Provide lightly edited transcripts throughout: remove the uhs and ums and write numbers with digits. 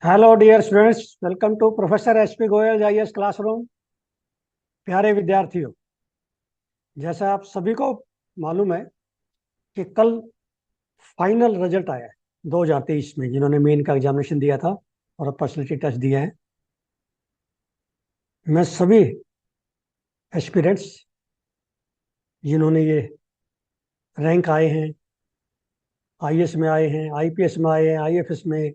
Hello dear students, welcome to professor HP Goyal IAS classroom. प्यारे विद्यार्थियों, जैसा आप सभी को मालूम है कि कल फाइनल रिजल्ट आया है 2023 में। जिन्होंने मेन का एग्जामिनेशन दिया था और पर्सनैलिटी टेस्ट दिया है, मैं सभी एस्पिरेंट्स जिन्होंने ये रैंक आए हैं, आईएएस में आए हैं, आईपीएस में आए हैं, आईएफएस में,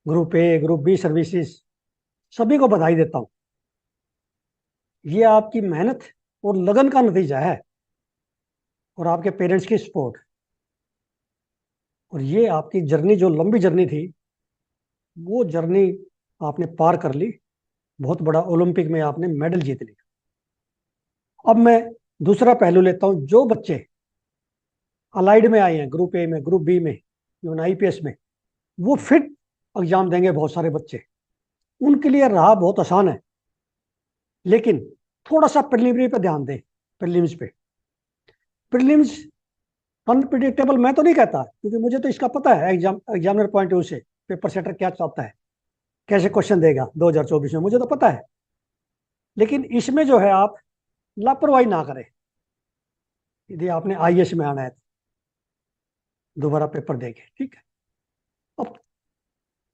group A group B services, सभी को बधाई देता हूँ। ये आपकी मेहनत और लगन का नतीजा है और आपके पेरेंट्स की सपोर्ट। और ये आपकी जर्नी, जो लंबी जर्नी थी, वो जर्नी आपने पार कर ली। बहुत बड़ा ओलंपिक में आपने मेडल जीत लिया। अब मैं दूसरा पहलू लेता हूं। जो बच्चे अलाइड में आए हैं, ग्रुप ए में, ग्रुप बी में, इवन आईपीएस में, वो फिट एग्जाम देंगे। बहुत सारे बच्चे, उनके लिए राह बहुत आसान है, लेकिन थोड़ा सा प्रिलिमिनरी पे ध्यान दें। प्रीलिम्स पे, प्रीलिम्स अनप्रिडिक्टेबल मैं तो नहीं कहता, क्योंकि मुझे तो इसका पता है एग्जामिनर पॉइंट ऑफ व्यू से पेपर सेटर क्या चाहता है, कैसे क्वेश्चन देगा 2024 में, मुझे तो पता है। लेकिन इसमें जो है, आप लापरवाही ना करें। यदि आपने आईएएस में आना है तो दोबारा पेपर देंगे, ठीक है। अब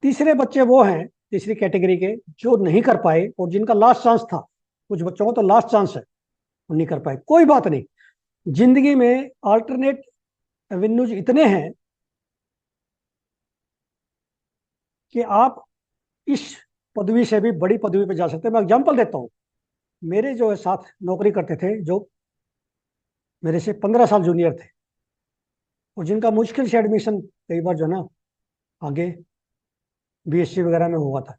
तीसरे बच्चे वो हैं, तीसरी कैटेगरी के, जो नहीं कर पाए और जिनका लास्ट चांस था। कुछ बच्चों को तो लास्ट चांस है, वो नहीं कर पाए, कोई बात नहीं। जिंदगी में अल्टरनेट एवेन्यूज इतने हैं कि आप इस पदवी से भी बड़ी पदवी पे जा सकते हैं। मैं एग्जांपल देता हूँ। मेरे जो है साथ नौकरी करते थे, जो मेरे से 15 साल जूनियर थे, और जिनका मुश्किल से एडमिशन कई बार जो है ना आगे बीएससी वगैरह में हुआ था,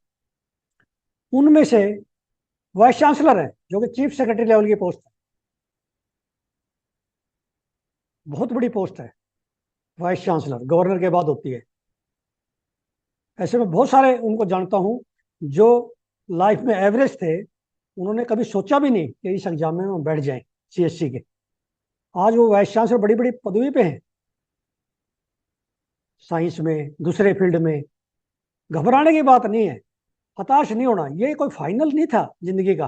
उनमें से वाइस चांसलर है, जो कि चीफ सेक्रेटरी लेवल की पोस्ट है। बहुत बड़ी पोस्ट है, वाइस चांसलर गवर्नर के बाद होती है। ऐसे में बहुत सारे उनको जानता हूँ जो लाइफ में एवरेज थे। उन्होंने कभी सोचा भी नहीं कि इस एग्जाम में वो बैठ जाएं सीएससी के। आज वो वाइस चांसलर बड़ी बड़ी पदवी पे हैं, साइंस में, दूसरे फील्ड में। घबराने की बात नहीं है, हताश नहीं होना। ये कोई फाइनल नहीं था जिंदगी का।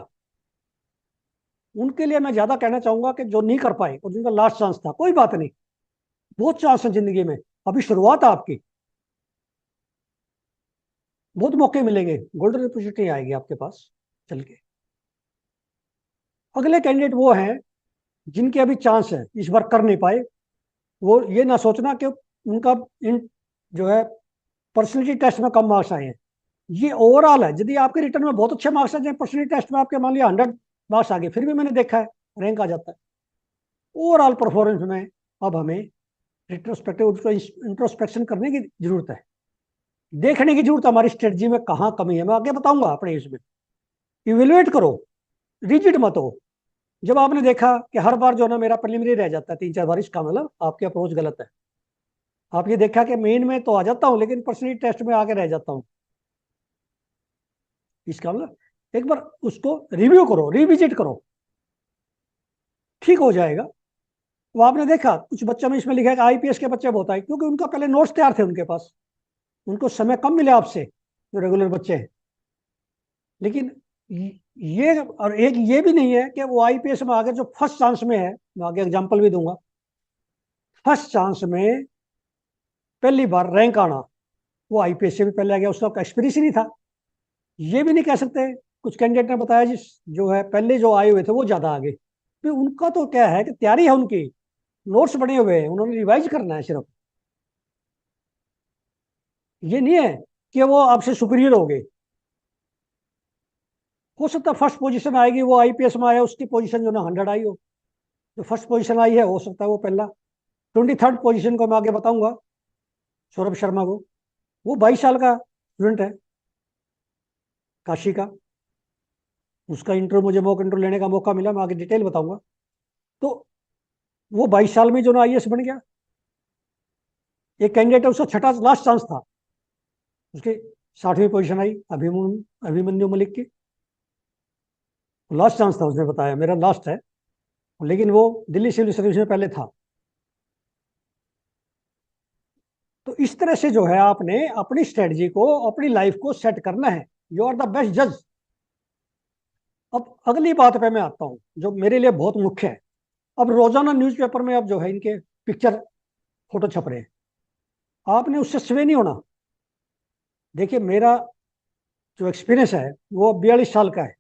उनके लिए मैं ज्यादा कहना चाहूंगा कि जो नहीं कर पाए और जिनका लास्ट चांस था, कोई बात नहीं, बहुत चांस है जिंदगी में। अभी शुरुआत है आपकी, बहुत मौके मिलेंगे, गोल्डन अपॉर्चुनिटी आएगी आपके पास चल के। अगले कैंडिडेट वो हैं जिनके अभी चांस है, इस बार कर नहीं पाए। वो ये ना सोचना कि उनका इन जो है पर्सनैलिटी टेस्ट में कम मार्क्स आए हैं। ये ओवरऑल है। यदि आपके रिटर्न में बहुत अच्छे मार्क्स आ जाए, पर्सनैलिटी टेस्ट में आपके मान लिया 100 मार्क्स आ गए, फिर भी मैंने देखा है रैंक आ जाता है। ओवरऑल परफॉर्मेंस में अब हमें रिट्रोस्पेक्टिव इंट्रोस्पेक्शन करने की जरूरत है, देखने की जरूरत है हमारी स्ट्रेटजी में कहाँ कमी है। मैं आगे बताऊंगा अपने इसमें। इवेल्युएट करो, रिजिड मत हो। जब आपने देखा कि हर बार जो है ना मेरा प्रिलिमिनरी रह जाता है 3-4 बार, इसका मतलब आपकी अप्रोच गलत है। आप ये देखा कि मेन में तो आ जाता हूँ, लेकिन पर्सनैलिटी टेस्ट में आके रह जाता हूँ, इसका मतलब एक बार उसको रिव्यू करो, रिविजिट करो, ठीक हो जाएगा। वो आपने देखा कुछ बच्चों में इसमें लिखा है कि आईपीएस के बच्चे बहुत आए, क्योंकि उनका पहले नोट्स तैयार थे उनके पास, उनको समय कम मिले आपसे, जो रेगुलर बच्चे हैं। लेकिन ये, और एक ये भी नहीं है कि वो आईपीएस में आगे, जो फर्स्ट चांस में है, मैं आगे एग्जांपल भी दूंगा। फर्स्ट चांस में पहली बार रैंक आना, वो आईपीएस से भी पहले आ गया, उसका एक्सपीरियंस ही नहीं था। ये भी नहीं कह सकते। कुछ कैंडिडेट ने बताया जिस जो है पहले जो आए हुए थे वो ज्यादा आगे, फिर उनका तो क्या है कि तैयारी है उनकी, नोट्स बने हुए हैं, उन्होंने रिवाइज करना है सिर्फ। ये नहीं है कि वो आपसे सुपीरियर हो गए। हो सकता है फर्स्ट पोजीशन आएगी, वो आईपीएस में आया, उसकी पोजीशन जो ना 100 आई हो। जो फर्स्ट पोजीशन आई है, हो सकता है वो पहला। 23rd पोजीशन को मैं आगे बताऊंगा, सौरभ शर्मा को। वो 22 साल का स्टूडेंट है, काशी का। उसका इंटरव्यू, मुझे मॉक इंटरव्यू लेने का मौका मिला, मैं आगे डिटेल बताऊंगा। तो वो 22 साल में जो ना आईएएस बन गया। एक कैंडिडेट है, उसका छठा लास्ट चांस था, उसके 60वीं पोजीशन आई, अभिमन्यु मलिक की। लास्ट चांस था, उसने बताया मेरा लास्ट है, लेकिन वो दिल्ली सिविल सर्विस में पहले था। तो इस तरह से जो है आपने अपनी स्ट्रेटजी को, अपनी लाइफ को सेट करना है। यू आर द बेस्ट जज। अब अगली बात पे मैं आता हूं जो मेरे लिए बहुत मुख्य है। अब रोजाना न्यूज़पेपर में अब जो है इनके पिक्चर, फोटो छप रहे हैं। आपने उससे स्वे नहीं होना। देखिए मेरा जो एक्सपीरियंस है वो 42 साल का है,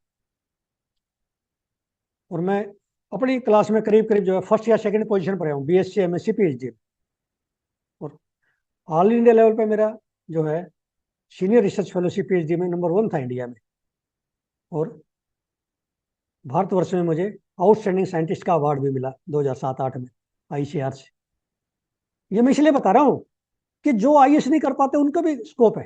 और मैं अपनी क्लास में करीब करीब जो है फर्स्ट या सेकंड पोजीशन पर आया हूँ, बीएससी एमएससी पीएचडी। और ऑल इंडिया लेवल पे मेरा जो है सीनियर रिसर्च फेलोशिप पीएचडी में नंबर 1 था इंडिया में। और भारतवर्ष में मुझे आउटस्टैंडिंग साइंटिस्ट का अवार्ड भी मिला 2007-8 में आईसीआर से। ये मैं इसलिए बता रहा हूँ कि जो आईएएस नहीं कर पाते उनका भी स्कोप है।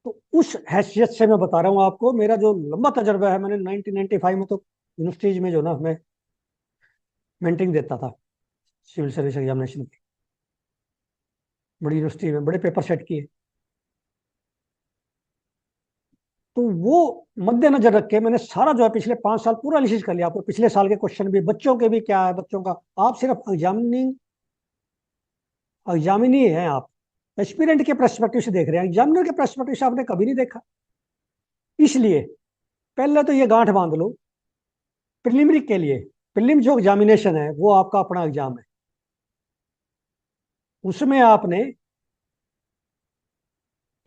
तो उस हैसियत से मैं बता रहा हूँ आपको, मेरा जो लंबा तजर्बा है, मैंने 1995 में तो यूनिवर्सिटीज में जो ना मैं मेंटरिंग देता था सिविल सर्विस एग्जामिनेशन की, बड़ी यूनिवर्सिटी में बड़े पेपर सेट किए। तो वो मद्देनजर रख के मैंने सारा जो है पिछले 5 साल पूरा एनालिसिस कर लिया। आपको पिछले साल के क्वेश्चन भी, बच्चों के भी क्या है, बच्चों का आप सिर्फ एग्जामिनी है, आप एस्पिरेंट के पर्सपेक्टिव से देख रहे हैं, एग्जामिनर के पर्सपेक्टिव से आपने कभी नहीं देखा। इसलिए पहले तो ये गांठ बांध लो, प्रिलिमिनरी के लिए, प्रिलिम जो एग्जामिनेशन है वो आपका अपना एग्जाम है। उसमें आपने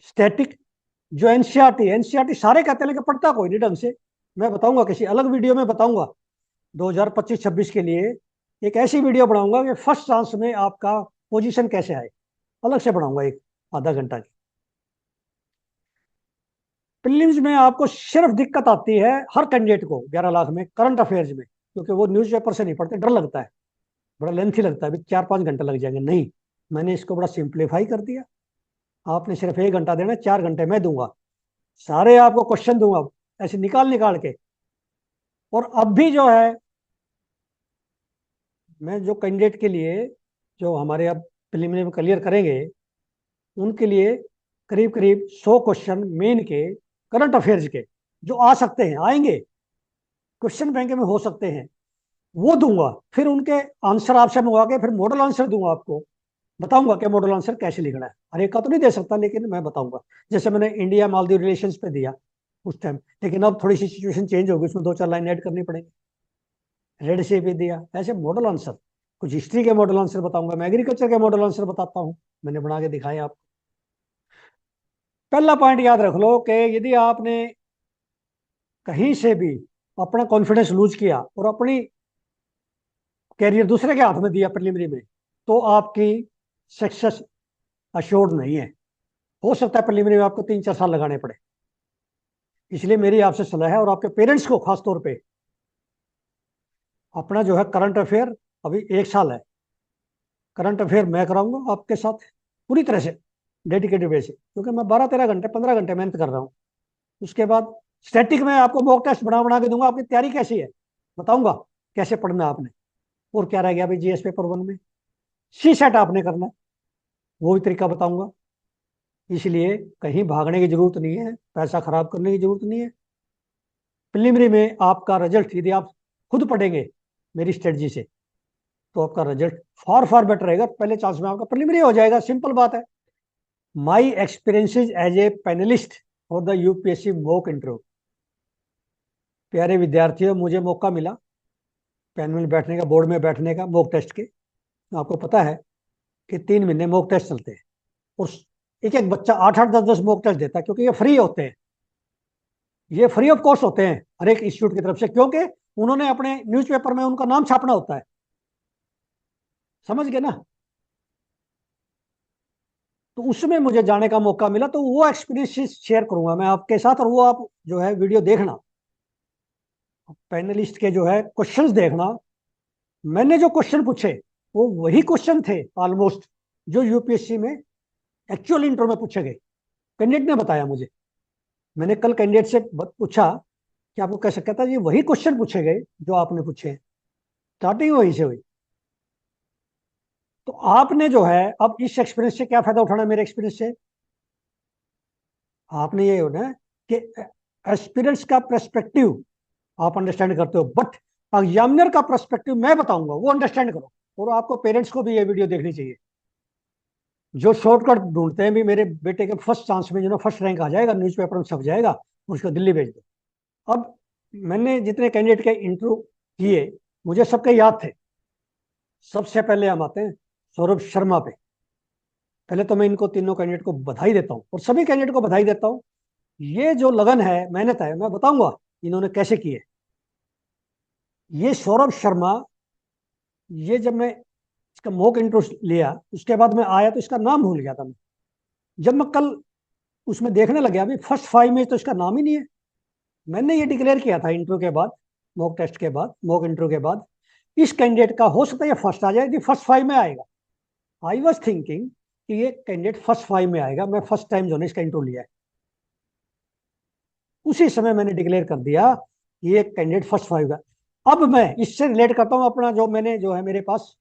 स्टैटिक, जो एनसीईआरटी सारे कहते हैं लेकिन पढ़ता कोई नहीं ढंग से। मैं बताऊंगा, किसी अलग वीडियो में बताऊंगा 2025-26 के लिए एक ऐसी वीडियो बनाऊंगा कि फर्स्ट चांस में आपका पोजीशन कैसे आए, अलग से बनाऊंगा एक आधा घंटा की। प्रीलिम्स में आपको सिर्फ दिक्कत आती है हर कैंडिडेट को 11 लाख में करंट अफेयर्स में, क्योंकि वो न्यूज़पेपर से नहीं पढ़ते, डर लगता है, बड़ा लेंथी लगता है, 4-5 घंटे लग जाएंगे। नहीं, मैंने इसको बड़ा सिंप्लीफाई कर दिया। आपने सिर्फ 1 घंटा देना, 4 घंटे मैं दूंगा, सारे आपको क्वेश्चन दूंगा ऐसे निकाल निकाल के। और अब भी जो है मैं जो कैंडिडेट के लिए, जो हमारे अब प्रिलिमिनरी में क्लियर करेंगे, उनके लिए करीब करीब 100 क्वेश्चन मेन के, करंट अफेयर्स के, जो आ सकते हैं, आएंगे, क्वेश्चन बैंक में हो सकते हैं, वो दूंगा। फिर उनके आंसर आपसे मंगवा के फिर मॉडल आंसर दूंगा आपको, बताऊंगा कि मॉडल आंसर कैसे लिखना है। हर एक का तो नहीं दे सकता, लेकिन मैं बताऊंगा। जैसे मैंने इंडिया मालदीव रिलेशंस पे दिया उस टाइम, लेकिन अब थोड़ी सी सिचुएशन चेंज होगी, उसमें 2-4 लाइन ऐड करनी पड़ेगी। रेड सी भी दिया, ऐसे मॉडल आंसर। कुछ हिस्ट्री के मॉडल आंसर बताऊंगा, मैं एग्रीकल्चर के मॉडल आंसर बताता हूँ, मैंने बना के दिखाए आपको। पहला पॉइंट याद रख लो कि यदि आपने कहीं से भी अपना कॉन्फिडेंस लूज किया और अपनी कैरियर दूसरे के हाथ में दिया प्रीलिमिनरी में, तो आपकी सक्सेस अश्योर्ड नहीं है। हो सकता है प्रीलिमिनरी में आपको 3-4 साल लगाने पड़े। इसलिए मेरी आपसे सलाह है, और आपके पेरेंट्स को खास तौर पे, अपना जो है करंट अफेयर, अभी 1 साल है, करंट अफेयर मैं कराऊंगा आपके साथ पूरी तरह से डेडिकेटेड वे से, क्योंकि मैं 12-13 घंटे 15 घंटे मेहनत कर रहा हूँ। उसके बाद स्टैटिक में आपको मॉक टेस्ट बना बना के दूंगा, आपकी तैयारी कैसी है बताऊंगा, कैसे पढ़ना है आपने। और क्या रह गया भाई, जीएस पेपर 1 में सी सेट आपने करना है, वो भी तरीका बताऊंगा। इसलिए कहीं भागने की जरूरत नहीं है, पैसा खराब करने की जरूरत नहीं है। प्रीलिमिनरी में आपका रिजल्ट यदि आप खुद पढ़ेंगे मेरी स्ट्रेटजी से, तो आपका रिजल्ट फार फार बेटर रहेगा। पहले चांस में आपका प्रीलिमिनरी हो जाएगा, सिंपल बात है। My experiences as a panellist for the UPSC mock interview. प्यारे विद्यार्थियों, मुझे मौका मिला पैनल में बैठने का, बोर्ड में बैठने का, मॉक टेस्ट के। आपको पता है कि 3 महीने मॉक टेस्ट चलते हैं, और एक एक बच्चा 8-8 10-10 मॉक टेस्ट देता है, क्योंकि ये फ्री होते हैं, ये फ्री ऑफ कॉस्ट होते हैं हर एक इंस्टीट्यूट की तरफ से, क्योंकि उन्होंने अपने न्यूज़पेपर में उनका नाम छापना होता है। समझ गए ना? तो उसमें मुझे जाने का मौका मिला, तो वो एक्सपीरियंस शेयर करूंगा मैं आपके साथ, और वो आप जो है वीडियो देखना, पैनलिस्ट के जो है क्वेश्चंस देखना। मैंने जो क्वेश्चन पूछे वो वही क्वेश्चन थे ऑलमोस्ट जो यूपीएससी में एक्चुअल इंटरव्यू में पूछे गए, कैंडिडेट ने बताया मुझे। मैंने कल कैंडिडेट से पूछा कि आपको कैसे, कहता जी वही क्वेश्चन पूछे गए जो आपने पूछे, स्टार्टिंग वहीं से हुई। तो आपने जो है अब इस एक्सपीरियंस से क्या फायदा उठाना है, मेरे एक्सपीरियंस से आपने ये होना है कि एस्पिरेंट्स का पर्सपेक्टिव आप अंडरस्टैंड करते हो, बट एग्जामिनर का पर्सपेक्टिव मैं बताऊंगा, वो अंडरस्टैंड करो। और आपको पेरेंट्स को भी ये वीडियो देखनी चाहिए, जो शॉर्टकट ढूंढते हैं भी मेरे बेटे के फर्स्ट चांस में जो ना फर्स्ट रैंक आ जाएगा, न्यूज़पेपर में छप जाएगा, उसको दिल्ली भेज दो। अब मैंने जितने कैंडिडेट के इंटरव्यू किए, मुझे सबके याद थे। सबसे पहले हम आते हैं सौरभ शर्मा पे। पहले तो मैं इनको तीनों कैंडिडेट को बधाई देता हूँ, और सभी कैंडिडेट को बधाई देता हूँ। ये जो लगन है, मेहनत है, मैं बताऊंगा इन्होंने कैसे की है। ये सौरभ शर्मा, ये जब मैं इसका मॉक इंटरव्यू लिया, उसके बाद मैं आया तो इसका नाम भूल गया था मैं। जब मैं कल उसमें देखने लग गया, अभी फर्स्ट 5 में तो इसका नाम ही नहीं है। मैंने ये डिक्लेयर किया था इंटरव्यू के बाद, मॉक टेस्ट के बाद, मॉक इंटरव्यू के बाद, इस कैंडिडेट का हो सकता है ये फर्स्ट आ जाए, ये फर्स्ट 5 में आएगा। आई वॉज थिंकिंग कि ये कैंडिडेट फर्स्ट 5 में आएगा। मैं फर्स्ट टाइम जो है इसका इंटरव्यू लिया है, उसी समय मैंने डिक्लेयर कर दिया कि ये कैंडिडेट फर्स्ट 5 का। अब मैं इससे रिलेट करता हूँ अपना, जो मैंने जो है मेरे पास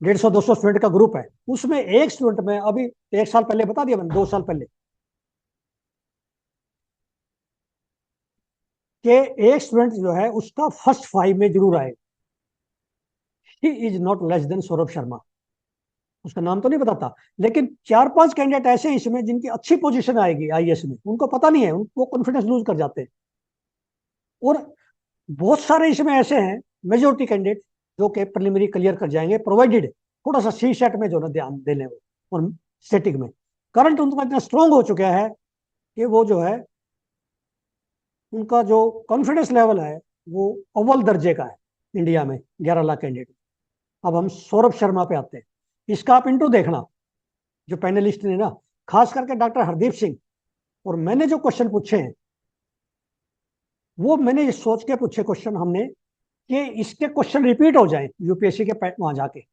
150-200 स्टूडेंट का ग्रुप है, उसमें एक स्टूडेंट में अभी 1 साल पहले बता दिया मैंने, 2 साल पहले कि एक स्टूडेंट जो है उसका फर्स्ट 5 में जरूर आए। He is not less than Saurabh Sharma. उसका नाम तो नहीं बताता, लेकिन 4-5 कैंडिडेट ऐसे हैं इसमें जिनकी अच्छी पोजीशन आएगी आईएएस में, उनको पता नहीं है, उनको कॉन्फिडेंस लूज कर जाते हैं। और बहुत सारे इसमें ऐसे हैं, मेजोरिटी कैंडिडेट, जो कि प्रिलिमिनरी क्लियर कर जाएंगे, प्रोवाइडेड थोड़ा सा सी सेट में जो ना ध्यान दे लें, और स्टेटिक में करंट उनका इतना स्ट्रांग हो चुका है कि वो जो है, उनका जो कॉन्फिडेंस लेवल है वो अव्वल दर्जे का है इंडिया में 11 लाख कैंडिडेट। अब हम सौरभ शर्मा पे आते हैं। इसका आप इंटरव्यू देखना, जो पैनलिस्ट ने ना, खास करके डॉक्टर हरदीप सिंह। और मैंने जो क्वेश्चन पूछे हैं, वो मैंने ये सोच के पूछे क्वेश्चन हमने कि इसके क्वेश्चन रिपीट हो जाए यूपीएससी के वहां जाके,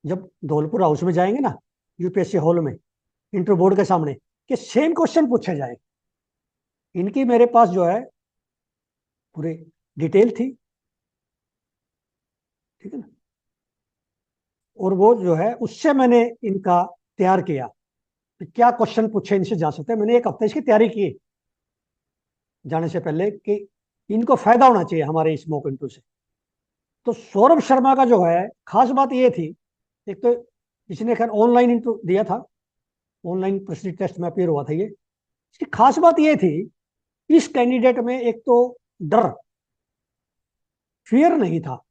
जब धौलपुर हाउस में जाएंगे ना, यूपीएससी हॉल में, इंटर बोर्ड के सामने, कि सेम क्वेश्चन पूछे जाए। इनकी मेरे पास जो है पूरी डिटेल थी, ठीक है ना। और वो जो है उससे मैंने इनका तैयार किया कि क्या क्वेश्चन पूछे इनसे जा सकते हैं। मैंने एक हफ्ते इसकी तैयारी की जाने से पहले, कि इनको फायदा होना चाहिए हमारे इस मॉक इंटरव्यू से। तो सौरभ शर्मा का जो है खास बात ये थी, एक तो इसने खैर ऑनलाइन इंटरव्यू दिया था, ऑनलाइन पर्सनल टेस्ट में अपेयर हुआ था ये। इसकी खास बात ये थी, इस कैंडिडेट में एक तो डर, फियर नहीं था,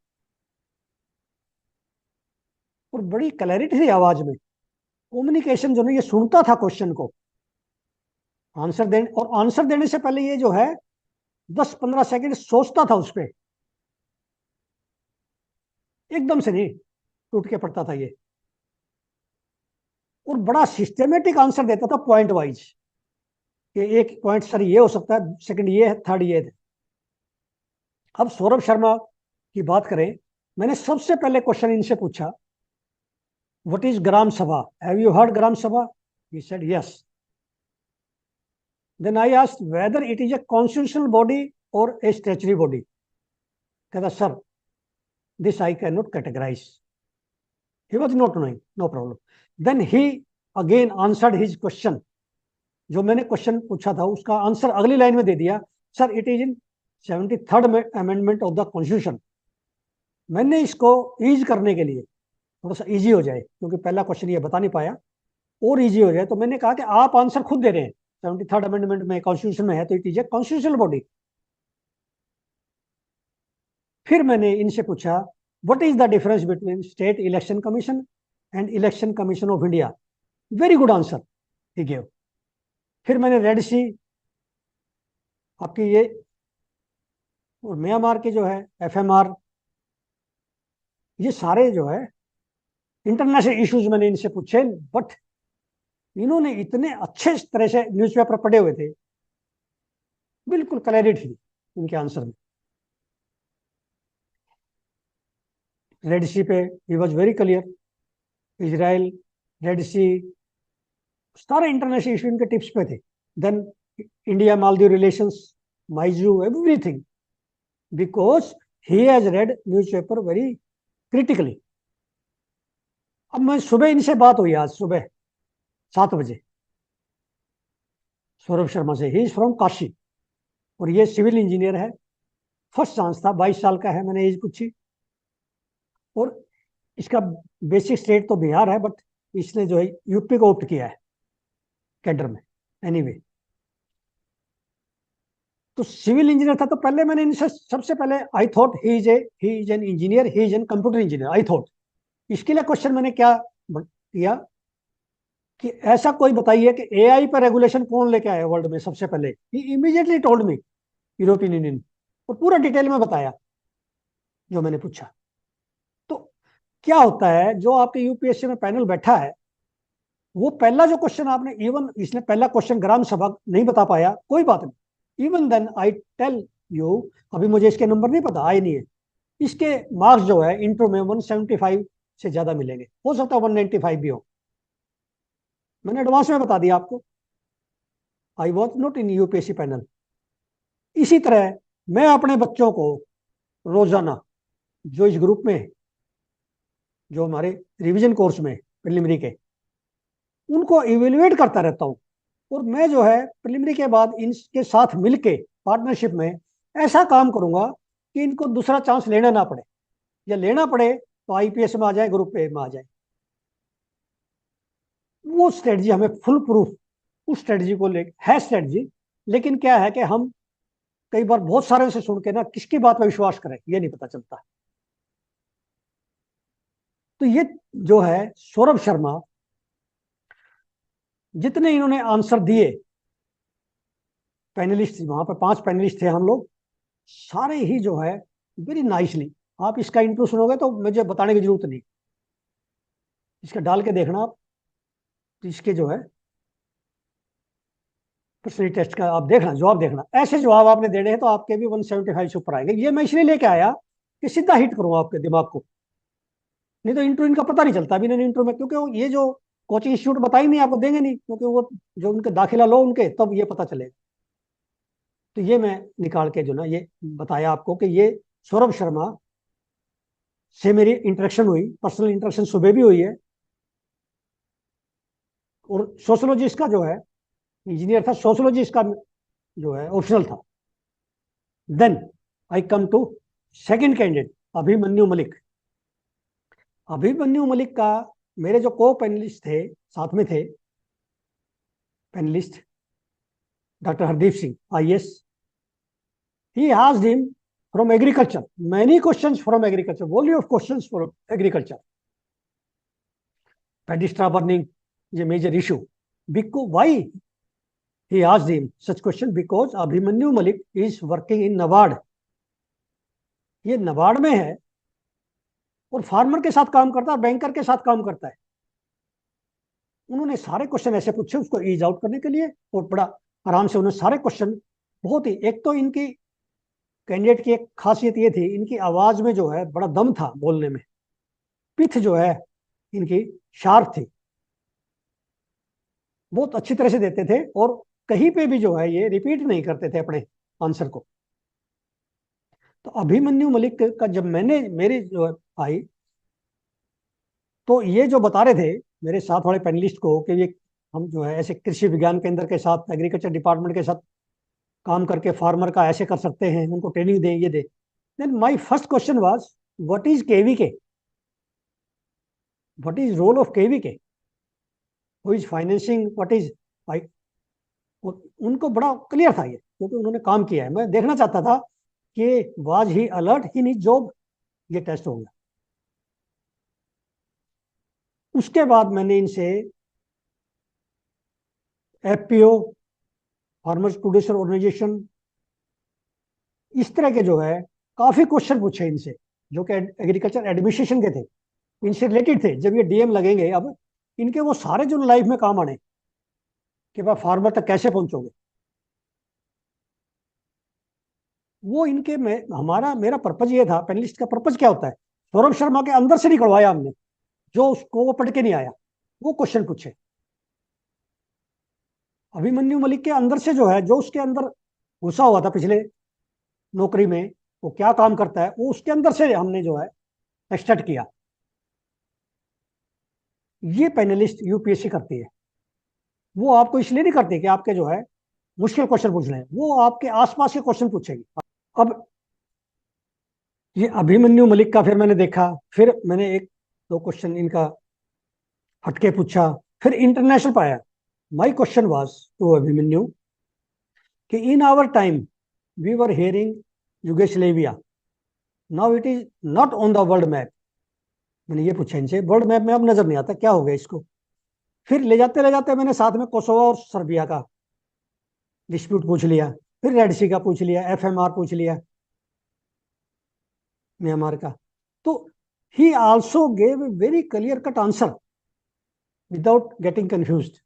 और बड़ी क्लैरिटी थी आवाज में, कम्युनिकेशन जो है ये सुनता था क्वेश्चन को, आंसर देने, और आंसर देने से पहले ये जो है 10-15 सेकंड सोचता था उस पर, एकदम से नहीं टूट के पड़ता था ये। और बड़ा सिस्टमेटिक आंसर देता था पॉइंट वाइज, कि एक पॉइंट सर ये हो सकता है, सेकंड ये है, थर्ड ये है। अब सौरभ शर्मा की बात करें, मैंने सबसे पहले क्वेश्चन इनसे पूछा, व्हाट इज ग्राम सभा, have you heard gram sabha? He said yes. Then I asked whether it is a constitutional body और ए स्टैच्यूटरी बॉडी। कहता sir this I can not categorise. He was not knowing, no problem. Then he again answered his question. जो मैंने question पूछा था उसका answer अगली line में दे दिया, sir it is in 73rd amendment of the constitution. मैंने इसको ईज करने के लिए, थोड़ा सा इजी हो जाए, क्योंकि पहला क्वेश्चन ये बता नहीं पाया, और इजी हो जाए, तो मैंने कहा कि आप आंसर खुद दे रहे हैं, 73rd अमेंडमेंट में कॉन्स्टिट्यूशन में है, तो it is a constitutional body. फिर मैंने इनसे पूछा, what is the difference between state election commission and election commission of India? Very good answer he gave. फिर मैंने रेड सी, आपकी ये, और म्यांमार के जो है एफएमआर, ये सारे जो है इंटरनेशनल इश्यूज मैंने इनसे पूछे। बट इन्होंने इतने अच्छे तरह से न्यूज़पेपर पढ़े हुए थे, बिल्कुल क्लैरिटी थी इनके आंसर में। रेड सी पे he was very clear, Israel, red sea, सारे इंटरनेशनल इशू इनके टिप्स पे थे। Then India Maldives relations, Muizzu, everything, because he has read newspaper very critically. अब मैं सुबह इनसे बात हुई आज सुबह 7 बजे, सौरभ शर्मा से। ही इज फ्रॉम काशी, और ये सिविल इंजीनियर है, फर्स्ट चांस था, 22 साल का है, मैंने एज पूछी। और इसका बेसिक स्टेट तो बिहार है, बट इसने जो है यूपी को ऑप्ट किया है कैडर में। एनीवे, तो सिविल इंजीनियर था, तो पहले मैंने इनसे सबसे पहले I thought he is an engineer, he is an computer engineer, I thought. इसके लिए क्वेश्चन मैंने क्या किया कि ऐसा कोई बताइए कि एआई पर रेगुलेशन कौन लेके आया वर्ल्ड में सबसे पहले। He immediately told me European Union, और पूरा डिटेल में बताया जो मैंने पूछा। तो क्या होता है, जो आपके यूपीएससी में पैनल बैठा है, वो पहला जो क्वेश्चन आपने, इवन इसने पहला क्वेश्चन ग्राम सभा नहीं बता पाया, कोई बात नहीं, even then I tell you, अभी मुझे इसके नंबर नहीं पता, आए नहीं है, इसके मार्क्स जो है इंटरव्यू में 175 से ज्यादा मिलेंगे, हो सकता है 195 भी हो। मैंने एडवांस में बता दिया आपको, I was not in UPSC panel. इसी तरह मैं अपने बच्चों को रोजाना, जो इस ग्रुप में, जो हमारे रिवीजन कोर्स में प्रिलिमिनरी के, उनको इवेल्युएट करता रहता हूँ। और मैं जो है प्रिलिमिनरी के बाद इनके साथ मिलके पार्टनरशिप में ऐसा काम करूंगा कि इनको दूसरा चांस लेना ना पड़े, या लेना पड़े तो आईपीएस में आ जाए, ग्रुप ए में आ जाए। वो स्ट्रेटजी हमें फुल प्रूफ, उस स्ट्रेटजी को ले है स्ट्रेटजी, लेकिन क्या है कि हम कई बार बहुत सारे से सुन के ना किसकी बात पर विश्वास करें ये नहीं पता चलता। तो ये जो है सौरभ शर्मा, जितने इन्होंने आंसर दिए, पैनलिस्ट वहां पर 5 पैनलिस्ट थे हम लोग, सारे ही जो है वेरी नाइसली, आप इसका इंट्रो सुनोगे तो मुझे बताने की जरूरत नहीं, इसका डाल के देखना आप, तो इसके जो है पर्सनली टेस्ट का आप देखना, जवाब देखना, ऐसे जवाब आपने देने हैं तो आपके भी 175 से ऊपर आएंगे। ये मैं इसलिए लेके आया कि सीधा हिट करूँ आपके दिमाग को, नहीं तो इंट्रो इनका पता नहीं चलता अभी नहीं इंट्रो में, क्योंकि ये जो कोचिंग इंस्टीट्यूट बता ही नहीं, आपको देंगे नहीं, क्योंकि वो जो उनके दाखिला लो उनके, तब ये पता चलेगा। तो ये मैं निकाल के जो ना ये बताया आपको कि ये सौरभ शर्मा से मेरी इंटरेक्शन हुई, पर्सनल इंटरेक्शन सुबह भी हुई है। और सोशोलॉजी इसका जो है, इंजीनियर था, सोशोलॉजी इसका जो है ऑप्शनल था। Then I come to second candidate, Abhimanyu Malik. Abhimanyu Malik का, मेरे जो को पैनलिस्ट थे, साथ में थे panellist, doctor Hardeep Singh IAS, he asked him from agriculture many questions, from agriculture, volume of questions from agriculture. Paddy straw burning is a major issue. Because why he asked him such question? Because Abhimanyu Malik is working in NABARD. ये नबार्ड में है और farmer के साथ काम करता है, banker के साथ काम करता है। उन्होंने सारे क्वेश्चन ऐसे पूछे उसको ईज आउट करने के लिए, और बड़ा आराम से उन्होंने सारे क्वेश्चन, बहुत ही, एक तो इनकी कैंडिडेट की एक खासियत ये थी, इनकी आवाज में जो है बड़ा दम था बोलने में, पिथ जो है इनकी शार्प थी, बहुत अच्छी तरह से देते थे, और कहीं पे भी जो है ये रिपीट नहीं करते थे अपने आंसर को। तो अभिमन्यु मलिक का जब मैंने मेरी जो आई, तो ये जो बता रहे थे मेरे साथ वाले पैनलिस्ट को कि ये हम जो है ऐसे कृषि विज्ञान केंद्र के साथ, एग्रीकल्चर डिपार्टमेंट के साथ काम करके फार्मर का ऐसे कर सकते हैं, उनको ट्रेनिंग दें, ये दे। Then my first question was what is KVK, what is role of KVK, who is financing, what is, उनको बड़ा क्लियर था ये, क्योंकि उन्होंने काम किया है। मैं देखना चाहता था कि was he alert in his job, ये टेस्ट हो गया। उसके बाद मैंने इनसे एफपीओ, फार्मर्स प्रोड्यूसर ऑर्गेनाइजेशन, इस तरह के जो है काफी क्वेश्चन पूछे इनसे, जो कि एग्रीकल्चर एडमिनिस्ट्रेशन के थे, इनसे रिलेटेड थे। जब ये डीएम लगेंगे, अब इनके वो सारे जो लाइफ में काम आने कि भाई फार्मर तक कैसे पहुंचोगे, वो इनके में, हमारा मेरा पर्पज ये था, पैनलिस्ट का पर्पज क्या होता है, सौरभ शर्मा के अंदर से निकलवाया हमने, जो उसको वो पढ़ के नहीं आया वो क्वेश्चन पूछे। अभिमन्यु मलिक के अंदर से जो है, जो उसके अंदर घुसा हुआ था पिछले नौकरी में, वो क्या काम करता है, वो उसके अंदर से हमने जो है एक्सट्रैक्ट किया। ये पैनलिस्ट यूपीएससी करती है, वो आपको इसलिए नहीं करती कि आपके जो है मुश्किल क्वेश्चन पूछ रहे हैं, वो आपके आसपास के क्वेश्चन पूछेगी। अब ये अभिमन्यु मलिक का फिर मैंने देखा, फिर मैंने एक दो क्वेश्चन इनका हटके पूछा, फिर इंटरनेशनल पाया. My question was to Abhimanyu कि in our time we were hearing Yugoslavia, now it is not on the world map. मैंने ये पूछा इनसे, वर्ल्ड मैप में अब नजर नहीं आता, क्या हो गया इसको. फिर ले जाते मैंने साथ में कोसोवो और सर्बिया का डिस्प्यूट पूछ लिया, फिर रेड सी का पूछ लिया, एफएमआर पूछ लिया म्यांमार का. तो ही also gave a very clear cut answer without getting confused.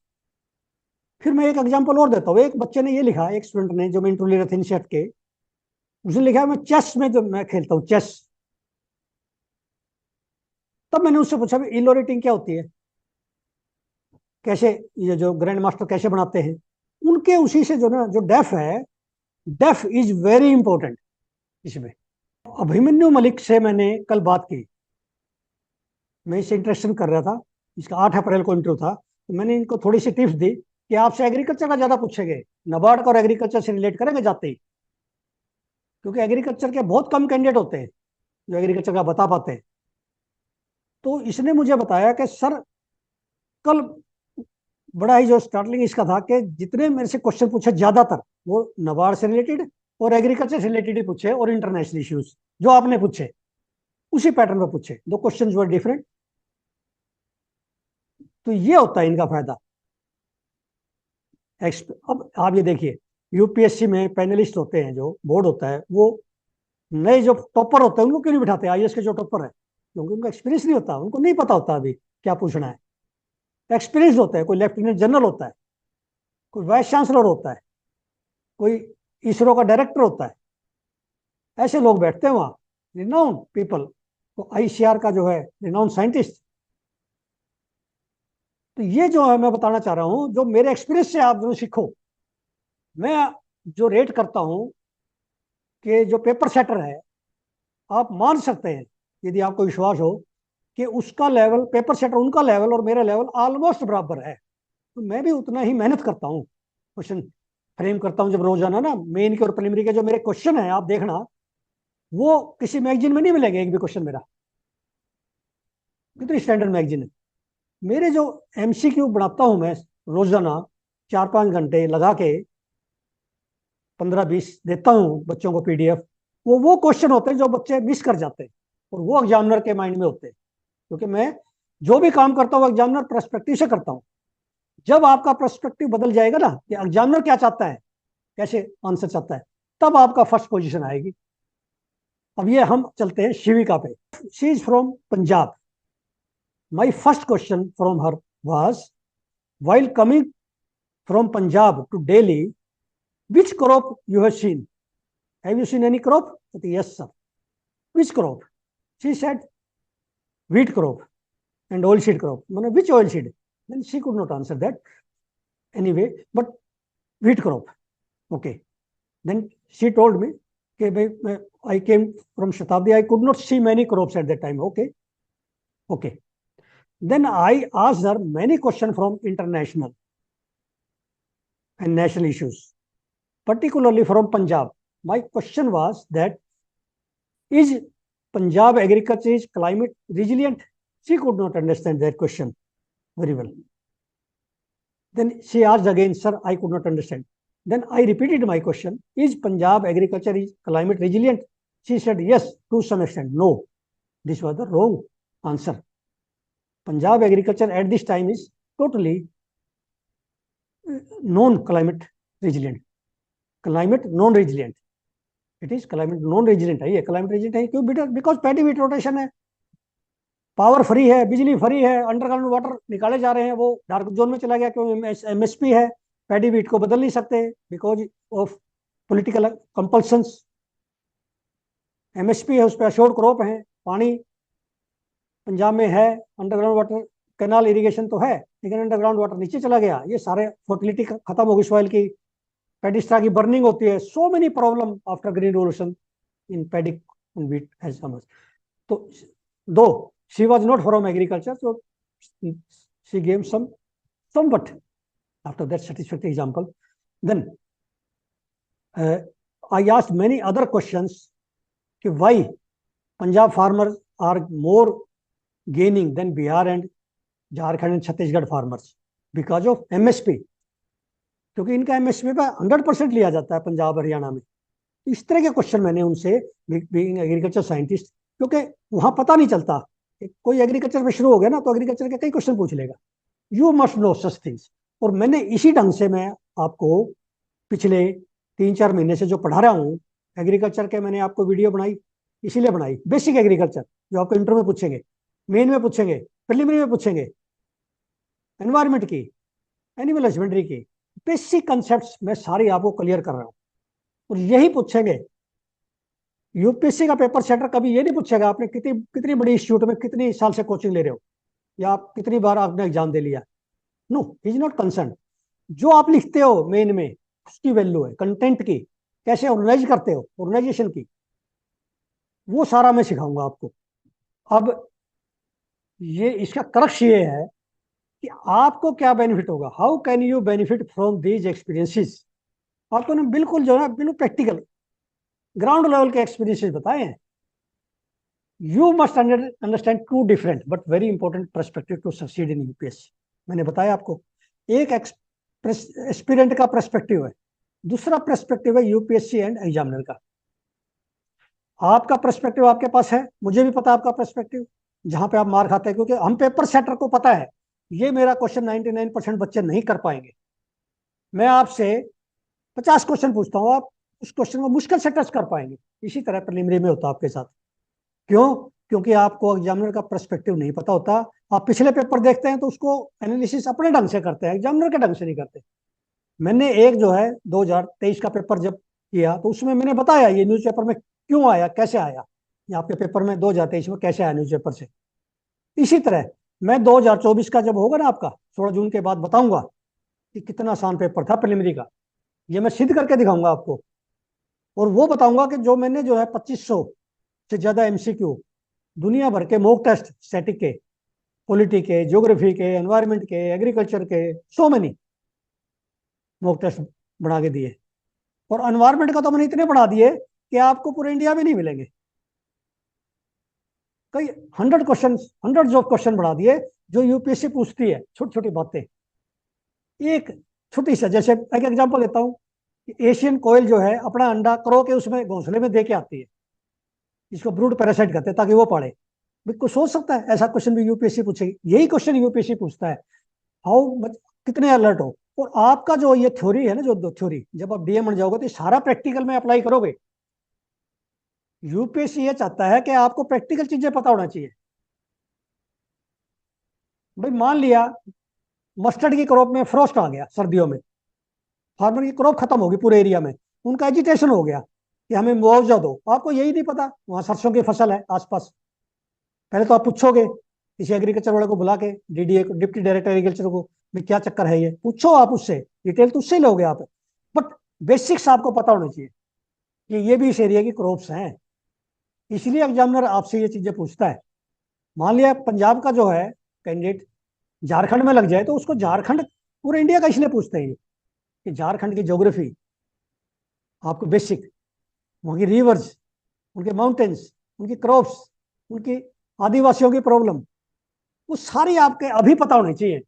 फिर मैं एक एग्जांपल और देता हूँ. एक बच्चे ने ये लिखा, एक स्टूडेंट ने, जो मैं इंटरव्यू ले रहा था इनसे हटके, उसने लिखा मैं चेस में जो मैं खेलता हूँ चेस. तब मैंने उससे पूछा इलो रेटिंग क्या होती है, कैसे ये जो ग्रैंड मास्टर कैसे बनाते हैं. उनके उसी से जो ना, जो डेफ है, डेफ इज वेरी इंपॉर्टेंट इसमें. अभिमन्यु मलिक से मैंने कल बात की, मैं इससे इंटरेक्शन कर रहा था, इसका 8 अप्रैल को इंटरव्यू था. तो मैंने इनको थोड़ी सी टिप्स दी कि आपसे एग्रीकल्चर का ज्यादा पूछेंगे, नाबार्ड का और एग्रीकल्चर से रिलेट करेंगे जाते ही, क्योंकि एग्रीकल्चर के बहुत कम कैंडिडेट होते हैं जो एग्रीकल्चर का बता पाते हैं. तो इसने मुझे बताया कि सर कल बड़ा ही जो स्टार्टलिंग इसका था कि जितने मेरे से क्वेश्चन पूछे ज्यादातर वो नाबार्ड से रिलेटेड और एग्रीकल्चर से रिलेटेड ही पूछे, और इंटरनेशनल इश्यूज जो आपने पूछे उसी पैटर्न में पूछे. दो क्वेश्चन वर डिफरेंट. तो ये होता है इनका फायदा. अब आप ये देखिए, यूपीएससी में पैनलिस्ट होते हैं, जो बोर्ड होता है, वो नए जो टॉपर होते हैं उनको क्यों नहीं बिठाते, आईएएस के जो टॉपर है, क्योंकि उनका एक्सपीरियंस नहीं होता, उनको नहीं पता होता अभी क्या पूछना है. एक्सपीरियंस होता है, कोई लेफ्टिनेंट जनरल होता है, कोई वाइस चांसलर होता है, कोई इसरो का डायरेक्टर होता है, ऐसे लोग बैठते हैं वहां, रिनाउंड पीपल. तो आईसीआर का जो है रिनाउंड साइंटिस्ट. तो ये जो है मैं बताना चाह रहा हूं, जो मेरे एक्सपीरियंस से आप जो सीखो. मैं जो रेट करता हूं कि जो पेपर सेटर है, आप मान सकते हैं यदि आपको विश्वास हो कि उसका लेवल, पेपर सेटर उनका लेवल और मेरा लेवल ऑलमोस्ट बराबर है. तो मैं भी उतना ही मेहनत करता हूँ, क्वेश्चन फ्रेम करता हूँ जब रोजाना ना. मेन के और प्रीलिमिनरी के जो मेरे क्वेश्चन है आप देखना, वो किसी मैगजीन में नहीं मिलेंगे एक भी क्वेश्चन मेरा. कितनी स्टैंडर्ड मैगजीन है. मेरे जो एमसीक्यू बनाता हूं मैं रोजाना 4-5 घंटे लगा के, 15-20 देता हूँ बच्चों को पीडीएफ. वो क्वेश्चन होते हैं जो बच्चे मिस कर जाते हैं, और वो एग्जामिनर के माइंड में होते हैं. क्योंकि मैं जो भी काम करता हूँ एग्जामिनर पर्सपेक्टिव से करता हूँ. जब आपका पर्सपेक्टिव बदल जाएगा ना कि एग्जामिनर क्या चाहता है, कैसे आंसर चाहता है, तब आपका फर्स्ट पोजीशन आएगी. अब ये हम चलते हैं शिविका पे. She is from Punjab. My first question from her was, while coming from Punjab to Delhi, which crop you have seen? Have you seen any crop? Said, yes, sir. Which crop? She said, wheat crop and oilseed crop. Which oilseed? Then she could not answer that. Anyway, but wheat crop. Okay. Then she told me, okay, I came from Shatabdi. I could not see many crops at that time. Okay. Okay. Then I asked her many questions from international and national issues, particularly from Punjab. My question was that, is Punjab agriculture is climate resilient? She could not understand that question very well. Then she asked again, sir, I could not understand. Then I repeated my question, is Punjab agriculture is climate resilient? She said, yes, to some extent. No, this was the wrong answer. Punjab agriculture at this time is totally non-climate resilient. Climate non-resilient. It is climate non-resilient है ये. climate resilient है क्यों? Because paddy wheat rotation है, power free है, बिजली free है, underground water निकाले जा रहे हैं, वो डार्क जोन में चला गया क्यों? एमएसपी है. पैडी वीट को बदल नहीं सकते बिकॉज ऑफ पॉलिटिकल कंपल्सन्स. एमएसपी है, उस पर अश्योर्ड क्रॉप है, पानी पंजाब में है, अंडरग्राउंड वाटर, कैनाल इरिगेशन तो है, लेकिन अंडरग्राउंड वाटर नीचे चला गया. ये सारे फर्टिलिटी खत्म होगी सॉइल की, पेडिस्ट्रा की बर्निंग होती है. So many problem after green revolution in paddy and wheat has come. तो दो she was not from agriculture, so she gave somewhat after that satisfactory example. Then I asked many other questions. Why Punjab farmers are more gaining than Bihar and Jharkhand and Chhattisgarh farmers because of MSP, क्योंकि इनका MSP पर 100% लिया जाता है पंजाब हरियाणा में। इस तरह के क्वेश्चन मैंने उनसे, बीइंग एग्रीकल्चर साइंटिस्ट, क्योंकि वहां पता नहीं चलता, कोई एग्रीकल्चर में शुरू हो गया ना तो एग्रीकल्चर के कई क्वेश्चन पूछ लेगा। You must know such things. और मैंने इसी ढंग से मैं आपको पिछले 3-4 महीने से जो पढ़ा रहा हूँ एग्रीकल्चर के, मैंने आपको वीडियो बनाई, इसीलिए बनाई। बेसिक एग्रीकल्चर जो आपको इंटर में पूछेंगे, मेन में पूछेंगे, प्रिलिमिनरी में पूछेंगे, एनवायरमेंट की, एनिमल हस्बेंड्री की बेसिक कंसेप्ट मैं सारी आपको क्लियर कर रहा हूँ, और यही पूछेंगे। यूपीएससी का पेपर सेटर कभी ये नहीं पूछेगा आपने कितनी कितनी बड़ी इंस्टीट्यूट में कितनी साल से कोचिंग ले रहे हो, या आप कितनी बार आपने एग्जाम दे लिया। No, is not concern. जो आप लिखते हो मेन में उसकी वैल्यू है, कंटेंट की, कैसे ऑर्गेनाइज करते हो, ऑर्गेनाइजेशन की, वो सारा मैं सिखाऊंगा आपको। अब ये इसका क्रक्स ये है कि आपको क्या बेनिफिट होगा, how can you benefit from these experiences. आपको ना बिल्कुल जो है बिल्कुल प्रैक्टिकल ग्राउंड लेवल के एक्सपीरियंसेस बताए हैं। You must understand two different but very important perspective to succeed in UPSC. मैंने बताया आपको, एक एस्पिरेंट का पर्सपेक्टिव है, दूसरा पर्सपेक्टिव है यूपीएससी एंड एग्जामिनर का। आपका पर्सपेक्टिव आपके पास है, मुझे भी पता है आपका पर्सपेक्टिव, जहां पे आप मार खाते हैं, क्योंकि हम पेपर सेटर को पता है ये मेरा क्वेश्चन 99% बच्चे नहीं कर पाएंगे। मैं आपसे 50 क्वेश्चन पूछता हूँ, आप उस क्वेश्चन को मुश्किल से टच कर पाएंगे। इसी तरह प्रीलिमिनरी में होता है आपके साथ। क्यों? क्योंकि आपको एग्जामिनर का पर्सपेक्टिव नहीं पता होता। आप पिछले पेपर देखते हैं तो उसको एनालिसिस अपने ढंग से करते हैं, एग्जामिनर के ढंग से नहीं करते। मैंने एक जो है 2023 का पेपर जब किया तो उसमें मैंने बताया ये न्यूज़पेपर में क्यों आया, कैसे आया, ये आपके पेपर में 2023 में कैसे आया न्यूज़पेपर से। इसी तरह मैं 2024 का जब होगा ना आपका 16 जून के बाद बताऊंगा कि कितना आसान पेपर था प्रीलिमिनरी का। ये मैं सिद्ध करके दिखाऊंगा आपको, और वो बताऊंगा कि जो मैंने जो है 2500 से ज्यादा एमसीक्यू दुनिया भर के मॉक टेस्ट, स्टैटिक के, पॉलिटी के, ज्योग्राफी के, एनवायरमेंट के, एग्रीकल्चर के, सो मेनी मॉक टेस्ट बना के दिए। और एनवायरमेंट का तो मैंने इतने बढ़ा दिए कि आपको पूरे इंडिया में नहीं मिलेंगे। कई 100 क्वेश्चन, 100 ऑफ क्वेश्चन बढ़ा दिए जो यूपीएससी पूछती है, छोटी छोटी बातें। एक छोटी सा, जैसे एक एग्जांपल देता हूँ, एशियन कोयल जो है अपना अंडा क्रो के उसमें घोंसले में दे के आती है, इसको ब्रूड पैरासाइट कहते हैं, ताकि वो पढ़े। कोई सोच सकता है ऐसा क्वेश्चन भी यूपीएससी पूछेगी? यही क्वेश्चन यूपीएससी पूछता है, हाउ कितने अलर्ट हो। और आपका जो ये थ्योरी है ना, जो थ्योरी, जब आप डीएम बन जाओगे तो सारा प्रैक्टिकल में अप्लाई करोगे। यूपीएससी ये चाहता है कि आपको प्रैक्टिकल चीजें पता होना चाहिए। भाई मान लिया मस्टर्ड की क्रॉप में फ्रॉस्ट आ गया सर्दियों में, फार्मर की क्रॉप खत्म होगी पूरे एरिया में, उनका एजिटेशन हो गया कि हमें मुआवजा दो। आपको यही नहीं पता वहां सरसों की फसल है आसपास। पहले तो आप पूछोगे किसी एग्रीकल्चर वाले को बुला के, डीडीए को, डिप्टी डायरेक्टर एग्रीकल्चर को, भाई क्या चक्कर है ये, पूछो आप उससे, डिटेल तो उससे ही लोगे आप। बट बेसिक्स आपको पता होना चाहिए कि ये भी इस एरिया की क्रॉप्स हैं। इसलिए एग्जामिनर आपसे ये चीजें पूछता है। मान लिया पंजाब का जो है कैंडिडेट झारखंड में लग जाए तो उसको झारखंड पूरे इंडिया का इसलिए पूछते हैं कि झारखंड की ज्योग्राफी आपको बेसिक, वहाँ की रिवर्स, उनके माउंटेन्स, उनकी क्रॉप्स, उनकी आदिवासियों की प्रॉब्लम, वो सारी आपके अभी पता होनी चाहिए।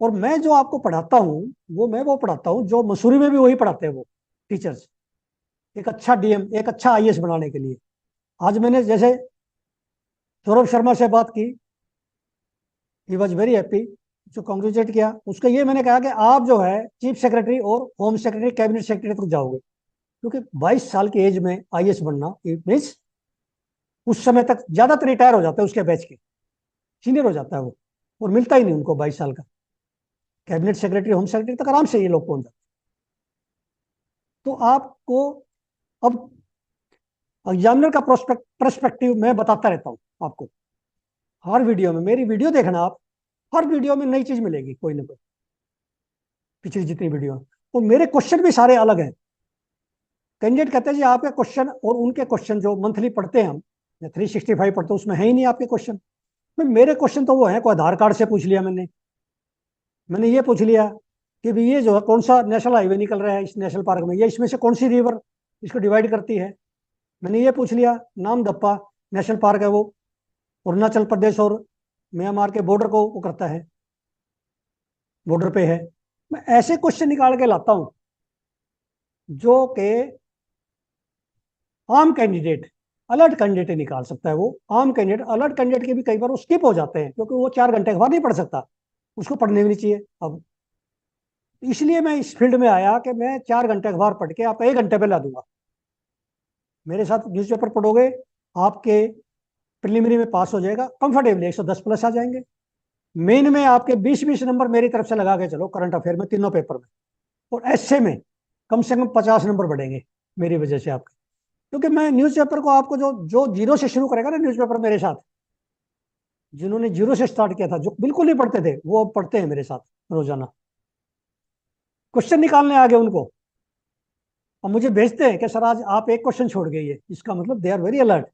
और मैं जो आपको पढ़ाता हूँ वो पढ़ाता हूँ जो मसूरी में भी वही पढ़ाते हैं वो टीचर्स, एक अच्छा डीएम, एक अच्छा आईएएस बनाने के लिए। आज मैंने जैसे सौरभ शर्मा से बात की, ही वॉज वेरी हैप्पी, जो कॉन्ग्रेचुलेट किया उसका। ये मैंने कहा कि आप जो है चीफ सेक्रेटरी और होम सेक्रेटरी, कैबिनेट सेक्रेटरी तक जाओगे, क्योंकि 22 साल की एज में आईएएस बनना इट मीन्स उस समय तक ज्यादातर रिटायर हो जाता है, उसके बैच के सीनियर हो जाता है वो, और मिलता ही नहीं उनको 22 साल का। कैबिनेट सेक्रेटरी, होम सेक्रेटरी तक आराम से ये लोग पहुंच जाते। तो आपको अब एग्जामिनर का प्रोस्पेक्टिव मैं बताता रहता हूँ आपको हर वीडियो में। मेरी वीडियो देखना आप, हर वीडियो में नई चीज मिलेगी कोई ना कोई, पिछली जितनी वीडियो। और मेरे क्वेश्चन भी सारे अलग हैं। कैंडिडेट कहते हैं जी आपके क्वेश्चन और उनके क्वेश्चन जो मंथली पढ़ते हैं हम, या 365 पढ़ते हैं, उसमें है ही नहीं आपके क्वेश्चन। मेरे क्वेश्चन तो वो है, कोई आधार कार्ड से पूछ लिया मैंने, मैंने ये पूछ लिया कि भाई ये जो है कौन सा नेशनल हाईवे निकल रहा है इस नेशनल पार्क में, ये इसमें से कौन सी रिवर इसको डिवाइड करती है। मैंने ये पूछ लिया नाम दप्पा नेशनल पार्क है वो, अरुणाचल प्रदेश और म्यांमार के बॉर्डर को वो करता है, बॉर्डर पे है। मैं ऐसे क्वेश्चन निकाल के लाता हूं जो कि आम कैंडिडेट, अलर्ट कैंडिडेट निकाल सकता है। वो आम कैंडिडेट, अलर्ट कैंडिडेट के भी कई बार वो स्किप हो जाते हैं, क्योंकि वो 4 घंटे अखबार नहीं पढ़ सकता, उसको पढ़ने भी नहीं चाहिए। अब इसलिए मैं इस फील्ड में आया कि मैं 4 घंटे अखबार पढ़ के आपको 1 घंटे पे ला दूंगा। मेरे साथ न्यूज़पेपर पढ़ोगे, आपके प्रिलिमिनरी में पास हो जाएगा कंफर्टेबली, 110 प्लस आ जाएंगे। मेन में आपके 20-20 नंबर मेरी तरफ से लगा के चलो, करंट अफेयर में तीनों पेपर में, और ऐसे में कम से कम 50 नंबर बढ़ेंगे मेरी वजह से आपके। क्योंकि मैं न्यूज़पेपर को आपको, जो जो जीरो से शुरू करेगा ना न्यूज़पेपर मेरे साथ, जिन्होंने जीरो से स्टार्ट किया था, जो बिल्कुल नहीं पढ़ते थे, वो अब पढ़ते हैं मेरे साथ रोजाना, क्वेश्चन निकालने आ गए उनको। अब मुझे भेजते हैं कि सर आज आप एक क्वेश्चन छोड़ गई है, इसका मतलब दे आर वेरी अलर्ट।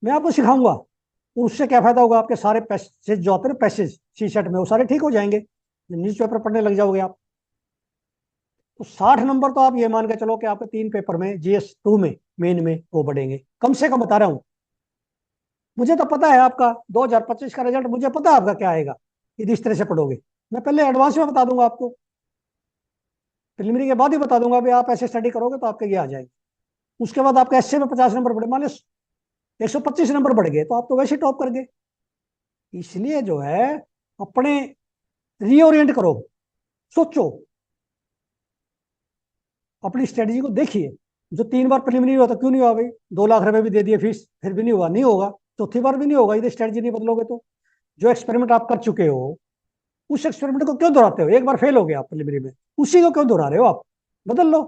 मैं आपको सिखाऊंगा, और उससे क्या फायदा होगा, आपके सारे पैसेज जो आते हैं ना, पैसेज सी सेट में, वो सारे ठीक हो जाएंगे, न्यूज़पेपर पढ़ने लग जाओगे आप। तो 60 नंबर तो आप ये मान के चलो कि आपके 3 पेपर में, GS 2 में, मेन में वो बढ़ेंगे कम से कम, बता रहा हूँ। मुझे तो पता है आपका 2025 का रिजल्ट, मुझे पता है आपका क्या आएगा यदि इस तरह से पढ़ोगे। मैं पहले एडवांस में बता दूंगा आपको, प्रिलिमिनरी के बाद ही बता दूंगा भी आप ऐसे स्टडी करोगे तो आपके ये आ जाएंगे। उसके बाद आपके एसए में 50 नंबर बढ़े, मान लो 125 नंबर बढ़ गए, तो आप तो वैसे टॉप कर गए। इसलिए जो है, अपने रीओरिएंट करो, सोचो, अपनी स्ट्रेटजी को देखिए। जो 3 बार प्रिलिमिनरी हुआ तो क्यों नहीं हुआ भाई, 2 लाख रुपए भी दे दिए फीस, फिर भी नहीं हुआ, नहीं होगा, चौथी बार भी नहीं होगा यदि स्ट्रेटजी नहीं बदलोगे तो। जो एक्सपेरिमेंट आप कर चुके हो, उस एक्सपेरिमेंट को क्यों दोहराते हो, एक बार फेल हो गया आप प्रिलिमिनरी में, उसी को क्यों दोहरा रहे हो आप, बदल लो।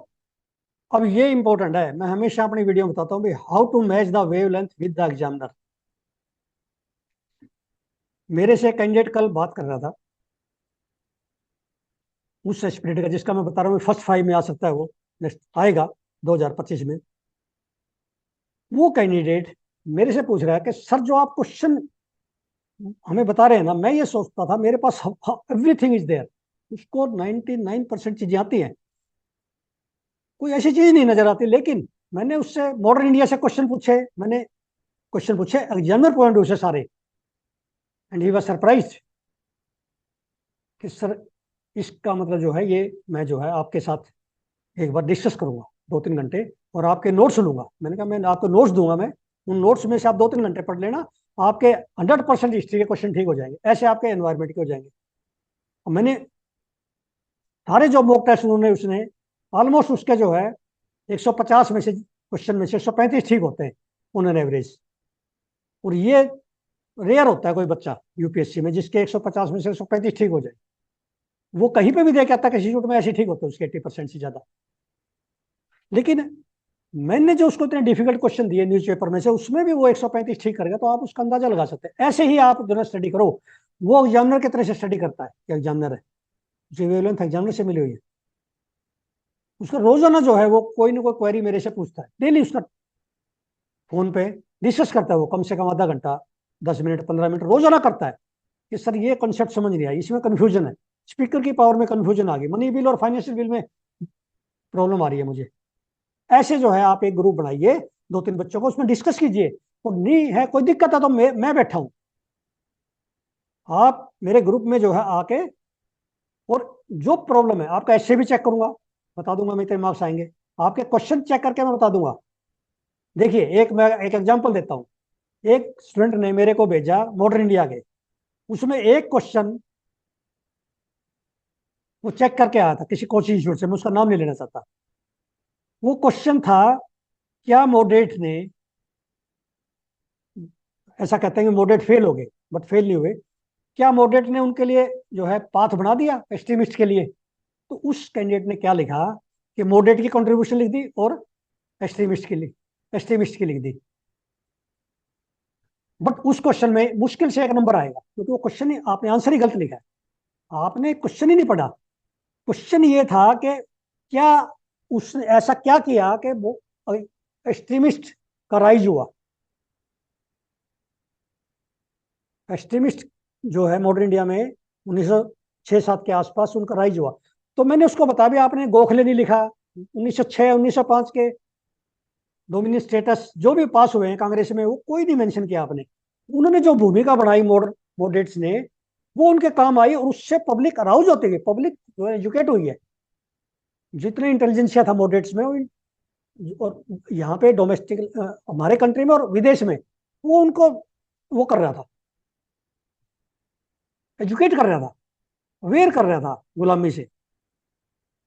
अब ये इंपॉर्टेंट है, मैं हमेशा अपनी वीडियो में बताता हूँ भाई, how to match the wavelength with the examiner. मेरे से कैंडिडेट कल बात कर रहा था, उस स्पिरिट का जिसका मैं बता रहा हूँ फर्स्ट 5 में आ सकता है, वो नेक्स्ट आएगा 2025 में। वो कैंडिडेट मेरे से पूछ रहा है कि सर जो आप क्वेश्चन हमें बता रहे हैं ना, मैं ये सोचता था मेरे पास एवरीथिंग इज देयर, उसको 99% चीजें आती हैं, कोई ऐसी चीज नहीं नजर आती। लेकिन मैंने उससे मॉडर्न इंडिया से क्वेश्चन पूछे, मैंने क्वेश्चन पूछे एग्जामिनर पॉइंट ऑफ व्यू से सारे, एंड ही वाज सरप्राइज्ड कि सर इसका मतलब जो है, ये मैं जो है आपके साथ एक बार डिस्कस करूंगा 2-3 घंटे, और आपके नोट्स लूंगा। मैंने कहा मैं आपको नोट्स दूंगा, मैं उन नोट्स में से आप 2-3 घंटे पढ़ लेना, आपके 100% हिस्ट्री के क्वेश्चन ठीक हो जाएंगे, ऐसे आपके एनवायरमेंट के हो जाएंगे। और मैंने सारे जो मॉक टेस्ट उन्होंने, उसने ऑलमोस्ट उसके जो है 150 में से क्वेश्चन में से 135 ठीक होते हैं उन्होंने एवरेज। और ये रेयर होता है कोई बच्चा यूपीएससी में जिसके 150 में से 135 ठीक हो जाए। वो कहीं पे भी दे के आता है, इंस्टीट्यूट में ऐसे ठीक होते हैं उसके 80% से ज्यादा। लेकिन मैंने जो उसको इतने डिफिकल्ट क्वेश्चन दिए न्यूज़पेपर में से, उसमें भी वो 135 ठीक करेगा, तो आप उसका अंदाजा लगा सकते हैं। ऐसे ही आप जो स्टडी करो, वो एग्जामिनर की तरह से स्टडी करता है, कि एग्जामिनर है, जो वेवलेंथ एग्जामिनर से मिली हुई है, उसका रोजाना जो है वो कोई ना कोई क्वेरी मेरे से पूछता है, डेली उसका फोन पे डिस्कस करता है, वो कम से कम आधा घंटा, 10 मिनट, 15 मिनट रोजाना करता है कि सर ये कॉन्सेप्ट समझ नहीं आई, इसमें कंफ्यूजन है, स्पीकर की पावर में कंफ्यूजन आ गई, मनी बिल और फाइनेंशियल बिल में प्रॉब्लम आ रही है मुझे। ऐसे जो है आप एक ग्रुप बनाइए, 2-3 बच्चों को, उसमें डिस्कस कीजिए। तो नहीं है कोई दिक्कत है तो मैं बैठा हूं, आप मेरे ग्रुप में जो है आके, और जो प्रॉब्लम है आपका ऐसे भी चेक करूंगा, बता दूंगा मैं इतने मार्क्स आएंगे, आपके क्वेश्चन चेक करके मैं बता दूंगा। देखिए मैं एक एग्जांपल देता हूं। एक स्टूडेंट ने मेरे को भेजा मॉडर्न इंडिया के, उसमें एक क्वेश्चन वो चेक करके आया था किसी कोचिंग इंस्टीट्यूट से, मैं उसका नाम नहीं लेना चाहता। वो क्वेश्चन था, क्या मॉडरेट ने, ऐसा कहते हैं कि मॉडरेट फेल हो गए, बट फेल नहीं हुए, क्या मॉडरेट ने उनके लिए जो है पाथ बना दिया एक्सट्रीमिस्ट के लिए? तो उस कैंडिडेट ने क्या लिखा कि मॉडरेट की कंट्रीब्यूशन लिख दी और एक्सट्रीमिस्ट की लिख दी। बट उस क्वेश्चन में मुश्किल से 1 नंबर आएगा, क्योंकि वो क्वेश्चन ही आपने आंसर ही गलत लिखा है, आपने क्वेश्चन ही नहीं पढ़ा। क्वेश्चन ये था कि क्या उसने ऐसा क्या किया कि वो एक्सट्रीमिस्ट का राइज हुआ, एक्सट्रीमिस्ट जो है मॉडर्न इंडिया में 1906-7 के आसपास उनका राइज हुआ। तो मैंने उसको बता भी, आपने गोखले नहीं लिखा 1906 1905 के डोमिनियन स्टेटस जो भी पास हुए हैं कांग्रेस में, वो कोई नहीं मेंशन किया आपने। उन्होंने जो भूमिका बढ़ाई मॉडरेट्स ने, वो उनके काम आई, और उससे पब्लिक अराउज होती गई, पब्लिक जो है एजुकेट हुई है। जितने इंटेलिजेंसिया था मॉडरेट्स में, और यहाँ पे डोमेस्टिक हमारे कंट्री में और विदेश में, वो उनको वो कर रहा था, एजुकेट कर रहा था, अवेयर कर रहा था गुलामी से,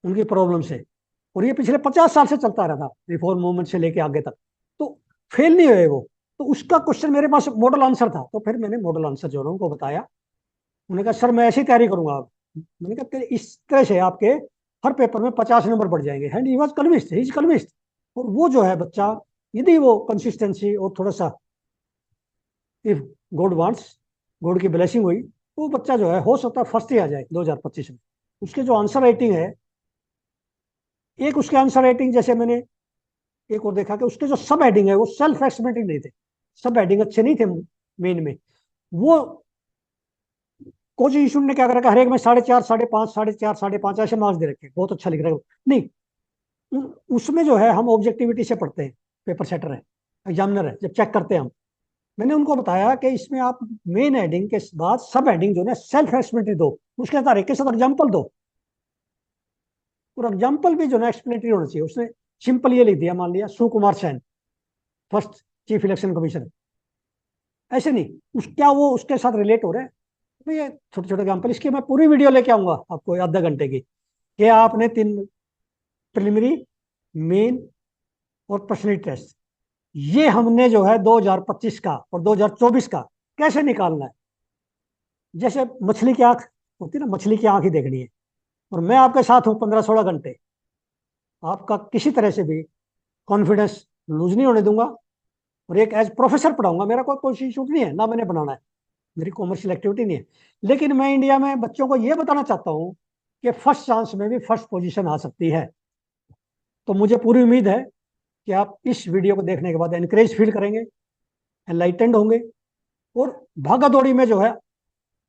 उनकी प्रॉब्लम से। और ये पिछले 50 साल से चलता रहा था, रिफॉर्म मूवमेंट से लेके आगे तक। तो फेल नहीं हुए वो। तो उसका क्वेश्चन मेरे पास मॉडल आंसर था, तो फिर मैंने मॉडल आंसर जो है उनको बताया। उन्होंने कहा सर मैं ऐसी तैयारी करूंगा अब। मैंने कहा "तेरे इस तरह से आपके हर पेपर में 50 नंबर बढ़ जाएंगे"। And he was convinced, he is convinced. और वो जो है बच्चा, यदि वो कंसिस्टेंसी और थोड़ा सा, इफ गॉड वांट्स, गॉड की ब्लेसिंग हुई, तो वो बच्चा जो है हो सकता है फर्स्ट ही आ जाए 2025 में। उसके जो आंसर राइटिंग है, एक उसके आंसर राइटिंग, जैसे मैंने एक और देखा कि उसके जो सब हेडिंग है वो सेल्फ एक्सप्लेनेटरी नहीं थे, सब हेडिंग अच्छे नहीं थे मेन में। वो कोचिंग इंस्टीट्यूट ने क्या कर रखा, हर एक में 4.5, 5.5, 4.5, 5.5 ऐसे मार्क्स दे रखे, बहुत अच्छा लिख रहे हो। नहीं, उसमें जो है हम ऑब्जेक्टिविटी से पढ़ते हैं, पेपर सेटर है, एग्जामिनर है, जब चेक करते हैं हम। मैंने उनको बताया कि इसमें आप मेन हेडिंग के बाद सब हेडिंग जो है सेल्फ एक्सप्लेनेटरी दो, उसके साथ एक के साथ एग्जाम्पल दो, और एग्जाम्पल भी जो है एक्सप्लेनेटरी होना चाहिए। उसने सिंपल ये लिख दिया, मान लिया Sukumar Sen, first chief election commission, ऐसे नहीं, क्या वो उसके साथ रिलेट हो रहा है? तो ये छोटे छोटे एग्जाम्पल, इसकी मैं पूरी वीडियो लेके आऊंगा आपको आधा घंटे की, कि आपने 3 प्रिलिमिनरी, मेन और पर्सनैलिटी टेस्ट, ये हमने जो है 2025 का और 2024 का कैसे निकालना है। जैसे मछली की आंख होती है ना, मछली की आंख ही देखनी है, और मैं आपके साथ हूँ 15-16 घंटे, आपका किसी तरह से भी कॉन्फिडेंस लूज नहीं होने दूंगा। और एक एज प्रोफेसर पढ़ाऊंगा, मेरा कोई कोचिंग इंस्टीट्यूट नहीं है ना, मैंने बनाना है, मेरी कॉमर्शियल एक्टिविटी नहीं है। लेकिन मैं इंडिया में बच्चों को यह बताना चाहता हूँ कि फर्स्ट चांस में भी फर्स्ट पोजीशन आ सकती है। तो मुझे पूरी उम्मीद है कि आप इस वीडियो को देखने के बाद एनकरेज फील करेंगे, एनलाइटेंड होंगे, और भागा दौड़ी में जो है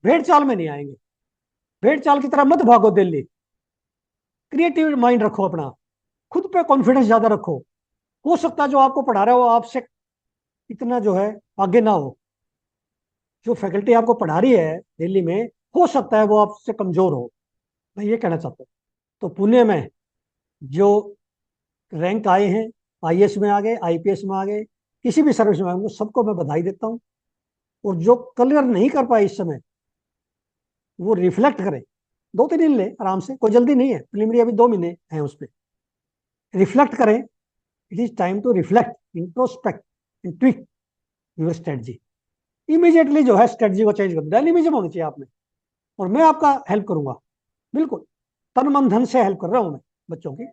भेड़ चाल में नहीं आएंगे। भेड़ चाल की तरह मत भागो दिल्ली, क्रिएटिव माइंड रखो अपना, खुद पे कॉन्फिडेंस ज्यादा रखो। हो सकता है जो आपको पढ़ा रहा हो आपसे इतना जो है आगे ना हो, जो फैकल्टी आपको पढ़ा रही है दिल्ली में, हो सकता है वो आपसे कमजोर हो, मैं ये कहना चाहता हूँ। तो पुणे में जो रैंक आए हैं, आईएएस में आ गए, आईपीएस में आ गए, किसी भी सर्विस में आ गए, सबको मैं बधाई देता हूँ। और जो क्लियर नहीं कर पाए इस समय, वो रिफ्लेक्ट करें, 2-3 दिन ले आराम से, कोई जल्दी नहीं है, प्रिलिमिनरी अभी 2 महीने हैं उस पर, रिफ्लेक्ट करें। It is time to reflect, introspect and tweak your strategy. Immediately जो है स्ट्रेटजी को चेंज कर, डायनेमिज्म होनी चाहिए आप में, और मैं आपका हेल्प करूंगा, बिल्कुल तन मन धन से हेल्प कर रहा हूं मैं बच्चों की,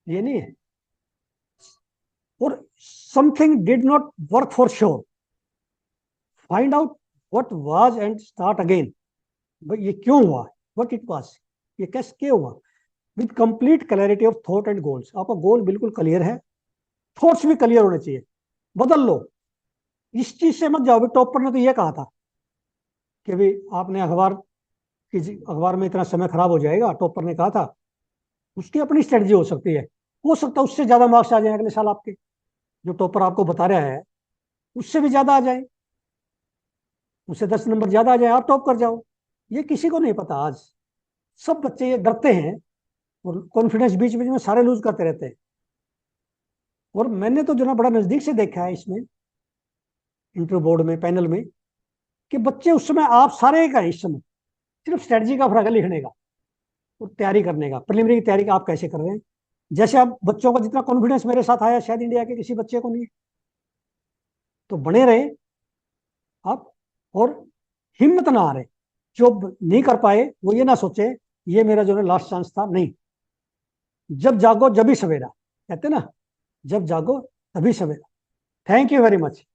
ये नहीं है। और something did not work for sure, find out what was and start again. भाई ये क्यों हुआ, व्हाट इट वाज, ये कैसे क्यों हुआ, with complete clarity of thought and goals. आपका गोल बिल्कुल क्लियर है, थॉट्स भी क्लियर होने चाहिए, बदल लो। इस चीज से मत जाओ, भी टॉपर ने तो ये कहा था कि भी आपने अखबार में इतना समय खराब हो जाएगा, टॉपर ने कहा था। उसकी अपनी स्ट्रेटजी हो सकती है, हो सकता है उससे ज्यादा मार्क्स आ जाए अगले साल आपके, जो टॉपर आपको बता रहा है उससे भी ज्यादा आ जाए, उससे 10 नंबर ज्यादा आ जाए, आप टॉप कर जाओ। ये किसी को नहीं पता आज, सब बच्चे ये डरते हैं, और कॉन्फिडेंस बीच बीच में सारे लूज करते रहते हैं। और मैंने तो जो ना बड़ा नजदीक से देखा है इसमें, इंटरव्यू बोर्ड में, पैनल में, कि बच्चे उस समय आप सारे का इस समय सिर्फ स्ट्रेटजी का फर्क है लिखने का और तैयारी करने का, प्रिलिमिनरी की तैयारी का आप कैसे कर रहे हैं। जैसे अब बच्चों का जितना कॉन्फिडेंस मेरे साथ आया, शायद इंडिया के किसी बच्चे को नहीं। तो बने रहे आप, और हिम्मत ना हारे। जो नहीं कर पाए वो ये ना सोचे ये मेरा जो है लास्ट चांस था, नहीं। जब जागो जब भी सवेरा, कहते ना, जब जागो तभी सवेरा। Thank you very much.